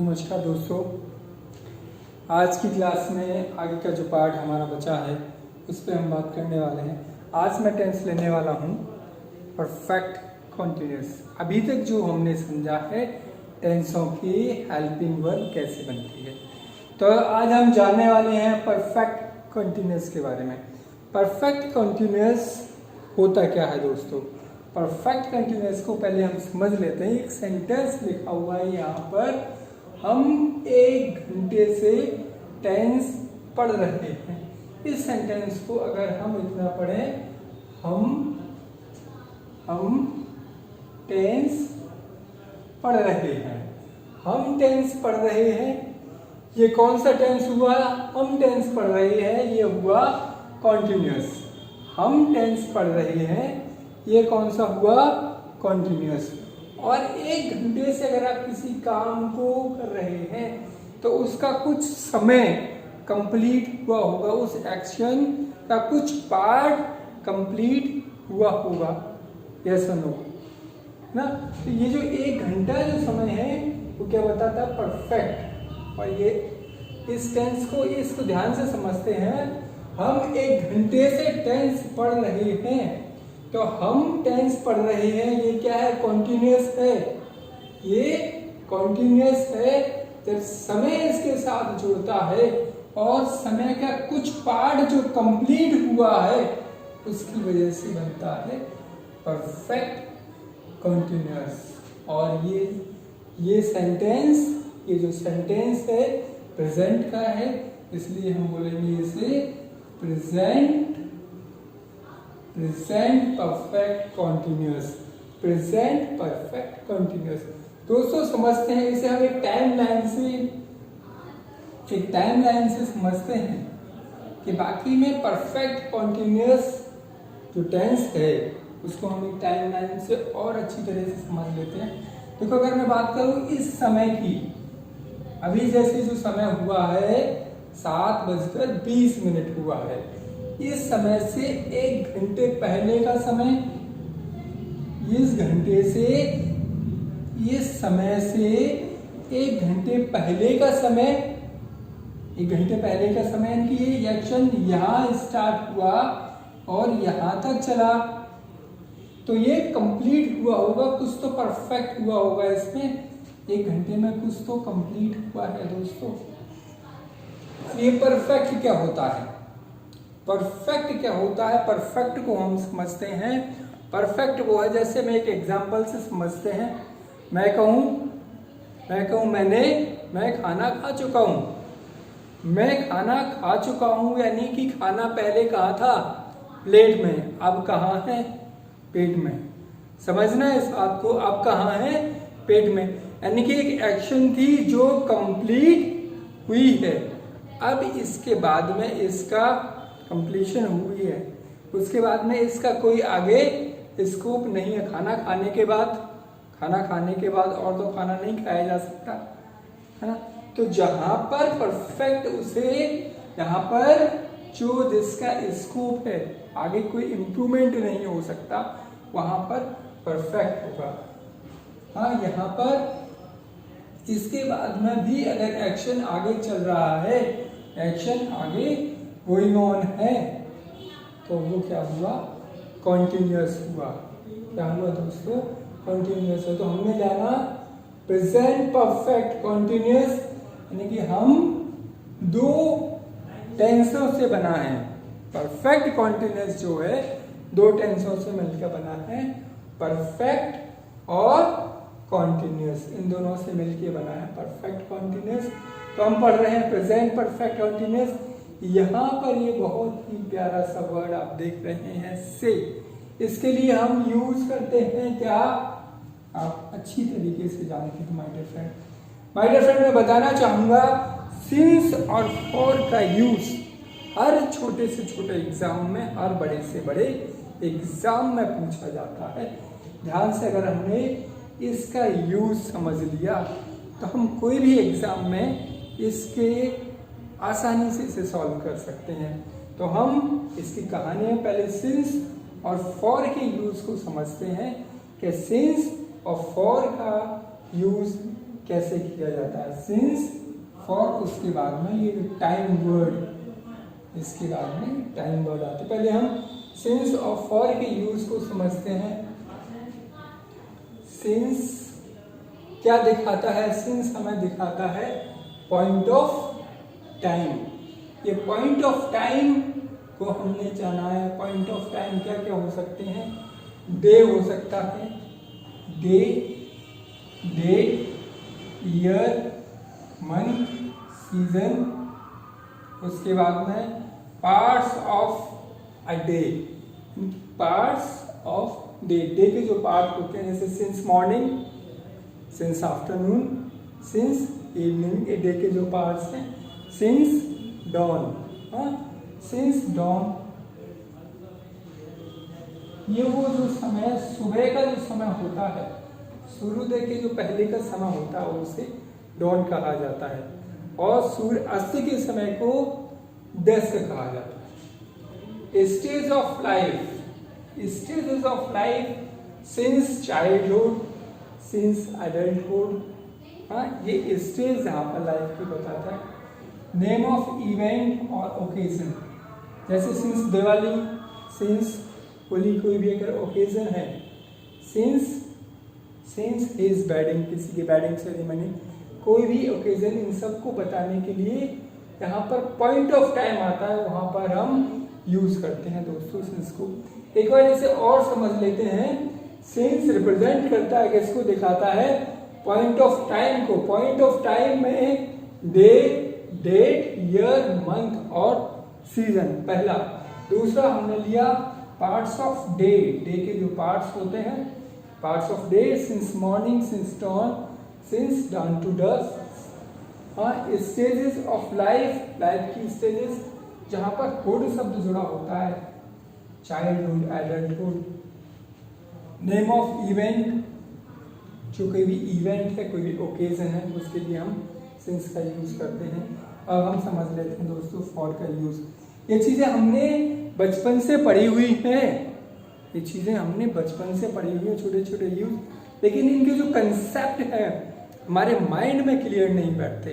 नमस्कार दोस्तों, आज की क्लास में आगे का जो पार्ट हमारा बचा है उस पर हम बात करने वाले हैं। आज मैं टेंस लेने वाला हूँ परफेक्ट कॉन्टिन्यूस। अभी तक जो हमने समझा है टेंसों की हेल्पिंग वर्ब कैसे बनती है, तो आज हम जानने वाले हैं परफेक्ट कॉन्टिन्यूस के बारे में। परफेक्ट कॉन्टिन्यूस होता क्या है दोस्तों? परफेक्ट कंटिन्यूअस को पहले हम समझ लेते हैं। एक सेंटेंस लिखा हुआ है यहाँ पर, हम 1 घंटे से टेंस पढ़ रहे हैं। इस सेंटेंस को अगर हम इतना पढ़ें, हम टेंस पढ़ रहे हैं, हम टेंस पढ़ रहे हैं। ये कौन सा टेंस हुआ? हम टेंस पढ़ रहे हैं, ये हुआ कॉन्टिन्यूअस। हम टेंस पढ़ रहे हैं, ये कौन सा हुआ? कॉन्टिन्यूअस। और 1 घंटे से अगर आप किसी काम को कर रहे हैं तो उसका कुछ समय कंप्लीट हुआ होगा, उस एक्शन का कुछ पार्ट कंप्लीट हुआ होगा। यस और नो ना? तो ये जो 1 घंटा जो समय है वो क्या बताता है? परफेक्ट। और ये इस टेंस को, इसको ध्यान से समझते हैं। हम 1 घंटे से टेंस पढ़ रहे हैं, तो हम टेंस पढ़ रहे हैं, ये क्या है? कॉन्टिन्यूअस है। ये कॉन्टिन्यूअस है जब समय इसके साथ जुड़ता है और समय का कुछ पार्ट जो कंप्लीट हुआ है उसकी वजह से बनता है परफेक्ट कॉन्टिन्यूअस। और ये सेंटेंस, ये जो सेंटेंस है प्रेजेंट का है, इसलिए हम बोलेंगे इसे present perfect continuous. Present perfect continuous. दोस्तों समझते हैं इसे हम एक टाइमलाइन से समझते हैं कि बाकी में परफेक्ट कॉन्टिन्यूअस जो टेंस है उसको हम एक टाइमलाइन से और अच्छी तरह से समझ लेते हैं। देखो, अगर मैं बात करूं इस समय की, अभी जैसे जो समय हुआ है 7:20 हुआ है, इस समय से 1 घंटे पहले का समय, इस समय से 1 घंटे पहले का समय, 1 घंटे पहले का समय यानी कि ये एक्शन यहाँ स्टार्ट हुआ और यहाँ तक चला, तो ये कंप्लीट हुआ होगा, कुछ तो परफेक्ट हुआ होगा इसमें। 1 घंटे में कुछ तो कंप्लीट हुआ है दोस्तों। ये परफेक्ट क्या होता है? परफेक्ट क्या होता है? परफेक्ट को हम समझते हैं। परफेक्ट वो है, जैसे मैं एक एग्जांपल से समझते हैं। मैं कहूँ मैं खाना खा चुका हूँ। मैं खाना खा चुका हूँ यानी कि खाना पहले कहाँ था? प्लेट में, अब कहाँ है? पेट में। समझना है इस बात को, अब कहाँ है? पेट में। यानी कि एक एक्शन थी जो कंप्लीट हुई है, अब इसके बाद में इसका कंप्लीशन हुई है, उसके बाद में इसका कोई आगे स्कोप नहीं है। खाना खाने के बाद और तो खाना नहीं खाया जा सकता है ना? तो जहां पर परफेक्ट, उसे यहाँ पर जो जिसका स्कोप है, आगे कोई इंप्रूवमेंट नहीं हो सकता, वहां पर परफेक्ट होगा। हाँ, यहाँ पर इसके बाद में भी अगर एक्शन आगे चल रहा है, एक्शन आगे गोइंग ऑन है, तो वो क्या हुआ? कॉन्टिन्यूअस हुआ। क्या हुआ दोस्तों? कॉन्टिन्यूअस है। तो हमने जाना प्रेजेंट परफेक्ट कॉन्टिन्यूअस, यानी कि हम 2 टेंसों से बना है। परफेक्ट कॉन्टिन्यूअस जो है 2 टेंसों से मिलकर बना है। परफेक्ट और कॉन्टिन्यूअस, इन दोनों से मिलकर बना है परफेक्ट कॉन्टिन्यूअस। तो हम पढ़ रहे हैं प्रेजेंट परफेक्ट कॉन्टिन्यूअस। यहाँ पर ये बहुत ही प्यारा सा वर्ड आप देख रहे हैं, से। इसके लिए हम यूज करते हैं क्या? आप अच्छी तरीके से जानते हैं माय डियर फ्रेंड, मैं बताना चाहूंगा सिंस और फॉर का यूज हर छोटे से छोटे एग्जाम में, हर बड़े से बड़े एग्जाम में पूछा जाता है। ध्यान से अगर हमने इसका यूज समझ लिया तो हम कोई भी एग्जाम में इसके आसानी से इसे सॉल्व कर सकते हैं। तो हम इसकी कहानी में पहले सिंस और फॉर के यूज को समझते हैं कि सिंस और फॉर का यूज कैसे किया जाता है। सिंस, फॉर, उसके बाद में ये टाइम वर्ड, इसके बाद में टाइम वर्ड आते। पहले हम सिंस और फॉर के यूज को समझते हैं। सिंस क्या दिखाता है? सिंस हमें दिखाता है पॉइंट ऑफ टाइम। ये पॉइंट ऑफ टाइम को हमने जाना है। पॉइंट ऑफ टाइम क्या क्या हो सकते हैं? डे हो सकता है, day, date, year, month, season. उसके बाद में parts of a day, parts of day, day के जो पार्ट होते हैं जैसे since morning, since afternoon, since evening, ये डे के जो पार्ट्स हैं। सिंस डॉन, सिंस डॉन, ये वो जो समय, सुबह का जो समय होता है, सूर्योदय के जो पहले का समय होता है उसे डॉन कहा जाता है। और सूर्य अस्त के समय को डस्क कहा जाता है। Stage of life, stages of life, since childhood, since adulthood, ये स्टेज यहाँ पर लाइफ की बताता है। नेम ऑफ इवेंट और ओकेजन, जैसे सिंस दिवाली, सिंस होली, कोई भी अगर ओकेजन है, सिंस हिज वेडिंग, किसी की वेडिंग सेरेमनी, कोई भी ओकेजन, इन सब को बताने के लिए यहाँ पर पॉइंट ऑफ टाइम आता है, वहाँ पर हम यूज करते हैं दोस्तों सिंस को। एक बार इसे और समझ लेते हैं। सिंस रिप्रेजेंट करता है, किसको दिखाता है? पॉइंट ऑफ टाइम को। पॉइंट ऑफ टाइम में डे, डेट, ईयर, मंथ और सीजन, पहला। दूसरा हमने लिया पार्ट्स ऑफ डे, डे के जो पार्ट्स होते हैं, parts of day, since morning, since dawn, since dawn to dusk. Stages of life, life की स्टेजेस जहां पर हुड शब्द जुड़ा होता है, childhood, adulthood. Name of event, जो कोई भी इवेंट है, कोई भी ओकेजन है, उसके लिए हम सिंस का यूज करते हैं। अब हम समझ लेते हैं दोस्तों फॉर का यूज। ये चीजें हमने बचपन से पढ़ी हुई है, ये चीजें हमने बचपन से पढ़ी हुई है, छोटे छोटे यूज, लेकिन इनके जो कंसेप्ट है हमारे माइंड में क्लियर नहीं बैठते।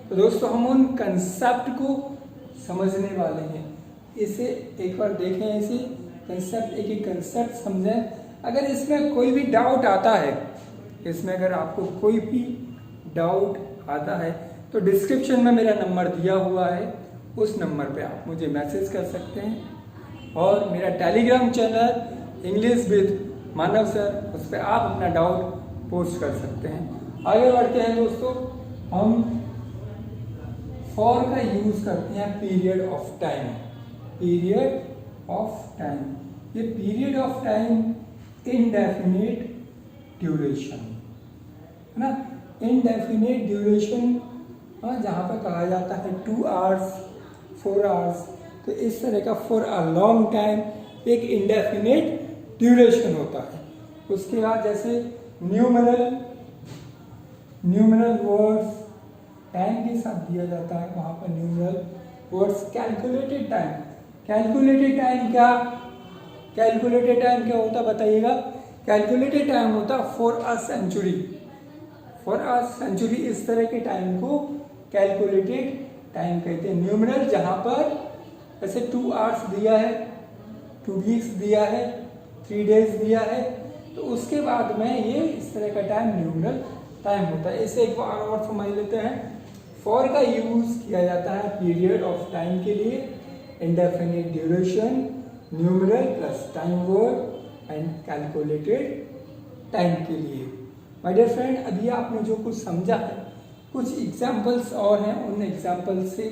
तो दोस्तों हम उन कंसेप्ट को समझने वाले हैं। इसे एक बार देखें, इसे कंसेप्ट, एक एक कंसेप्ट समझें। अगर इसमें कोई भी डाउट आता है, इसमें अगर आपको कोई भी डाउट आता है तो डिस्क्रिप्शन में मेरा नंबर दिया हुआ है, उस नंबर पे आप मुझे मैसेज कर सकते हैं। और मेरा Telegram channel English with Manav sir, उस पर आप अपना डाउट पोस्ट कर सकते हैं। आगे बढ़ते हैं दोस्तों, हम फॉर का यूज करते हैं period of time. Period of time, ये period of time indefinite duration है ना, इनडेफिनिट ड्यूरेशन, जहाँ पर कहा जाता है 2 आवर्स, 4 आवर्स, तो इस तरह का फॉर अ लॉन्ग टाइम एक इनडेफिनिट ड्यूरेशन होता है। उसके बाद जैसे न्यूमरल वर्ड्स टाइम के साथ दिया जाता है, वहाँ पर numeral words. Calculated time, calculated time क्या, कैलकुलेटेड टाइम क्या होता बताइएगा? कैलकुलेटेड टाइम होता for a century, for a century, इस तरह के टाइम को कैलकुलेटेड टाइम कहते हैं। न्यूमरल जहाँ पर ऐसे 2 आवर्स दिया है, 2 वीक्स दिया है, 3 डेज दिया है, तो उसके बाद में ये इस तरह का टाइम न्यूमरल टाइम होता है। इसे एक बार और समझ लेते हैं। फॉर का यूज किया जाता है पीरियड ऑफ टाइम के लिए, indefinite duration, numeral plus time word and calculated time के लिए। माय डियर फ्रेंड, अभी आपने जो कुछ समझा है, कुछ एग्जाम्पल्स और हैं, उन एग्जाम्पल्स से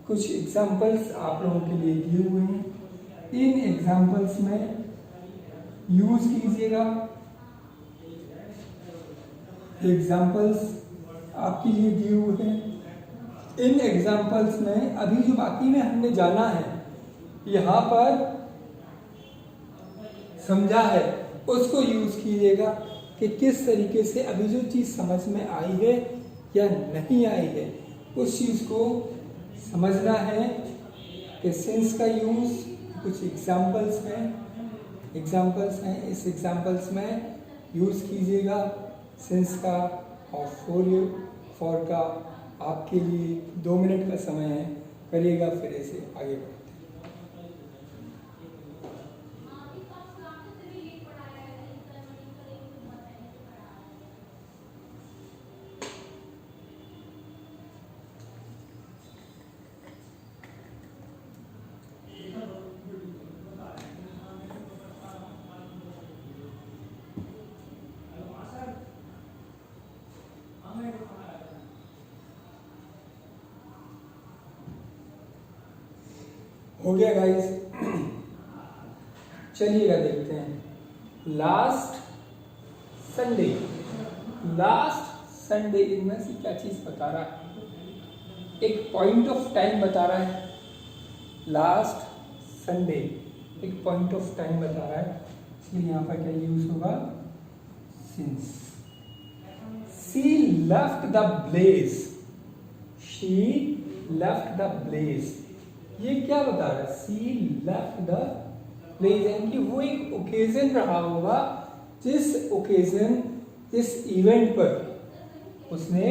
कुछ एग्जाम्पल्स आप लोगों के लिए दिए हुए हैं। इन एग्जाम्पल्स में यूज कीजिएगा। एग्जाम्पल्स आपके लिए दिए हुए हैं। इन एग्जाम्पल्स में अभी जो बाकी में हमने जाना है, यहाँ पर समझा है, उसको यूज कीजिएगा कि किस तरीके से अभी जो चीज़ समझ में आई है या नहीं आई है, उस चीज़ को समझना है कि सिंस का यूज कुछ एग्जाम्पल्स हैं, इस एग्जाम्पल्स में यूज कीजिएगा सिंस का, और फॉर का आपके लिए 2 मिनट का समय है, करिएगा फिर ऐसे आगे बढ़ते। हो गया गाइस, चलिएगा देखते हैं। लास्ट संडे इनमें से क्या चीज बता रहा है, एक पॉइंट ऑफ टाइम बता रहा है। लास्ट संडे एक पॉइंट ऑफ टाइम बता रहा है, इसलिए यहाँ पर क्या यूज होगा, since. She left the blaze, she left the blaze, ये क्या बता रहा है, शी लेफ्ट द ब्लेज, यानी कि वो एक ओकेजन रहा होगा जिस ओकेजन, जिस इवेंट पर उसने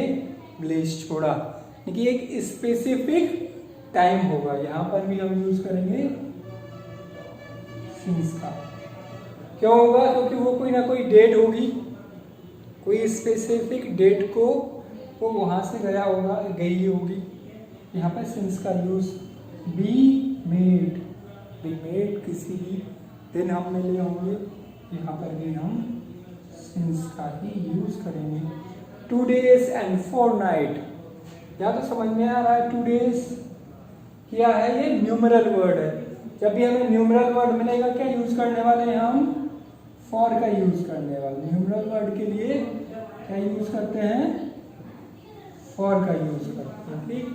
ब्लेज छोड़ा, यानी कि एक स्पेसिफिक टाइम होगा। यहां पर भी हम यूज करेंगे सिंस का। क्यों होगा, क्योंकि वो कोई ना कोई डेट होगी, कोई स्पेसिफिक डेट को वो वहां से गया होगा, गई होगी। यहाँ पर सिंस का यूज, बी मेड किसी भी दिन हम मिले होंगे, यहाँ पर भी हम सिंस का ही यूज करेंगे। 2 days and 4 night, या तो समझ में आ रहा है 2 days क्या है, ये न्यूमरल वर्ड है। जब भी हमें न्यूमरल वर्ड मिलेगा क्या यूज करने वाले हैं हम, फॉर का यूज करने वाले। न्यूमरल वर्ड के लिए क्या यूज करते हैं, फॉर का यूज करते हैं। ठीक,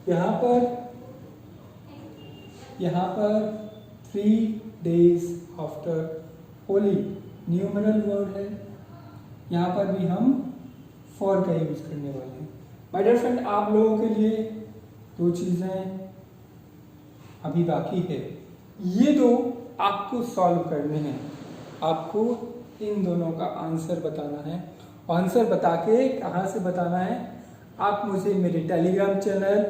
यहाँ पर 3 days after Holi numeral word है, यहाँ पर भी हम फॉर का यूज करने वाले हैं। माय डियर फ्रेंड, आप लोगों के लिए 2 चीजें अभी बाकी है, ये 2 आपको सॉल्व करने हैं। आपको इन दोनों का आंसर बताना है। आंसर बता के कहाँ से बताना है, आप मुझे मेरे Telegram channel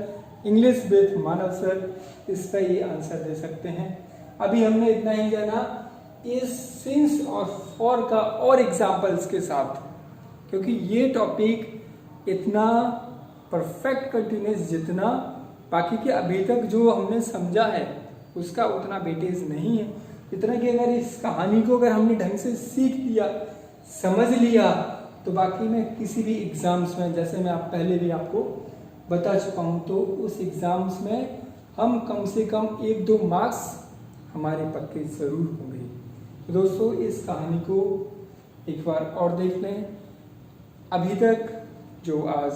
English with Manav sir, इस पर ये आंसर दे सकते हैं। अभी हमने इतना ही जाना इस सिंस और फॉर का और एग्जाम्पल्स के साथ, क्योंकि ये टॉपिक इतना परफेक्ट कंटिन्यूस जितना बाकी के अभी तक जो हमने समझा है उसका उतना वेटेज नहीं है। इतना कि अगर इस कहानी को अगर हमने ढंग से सीख लिया, समझ लिया, तो बाकी में किसी भी एग्जाम्स में, जैसे मैं पहले भी आपको बता चुका हूँ, तो उस एग्जाम्स में हम कम से कम 1-2 मार्क्स हमारे पक्के ज़रूर होंगे। तो दोस्तों, इस कहानी को एक बार और देख लें। अभी तक जो आज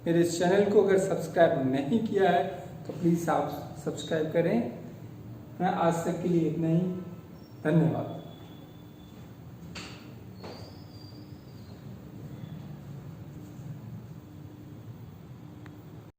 मेरे इस चैनल को अगर सब्सक्राइब नहीं किया है तो प्लीज़ आप सब्सक्राइब करें। मैं आज तक के लिए इतना ही, धन्यवाद।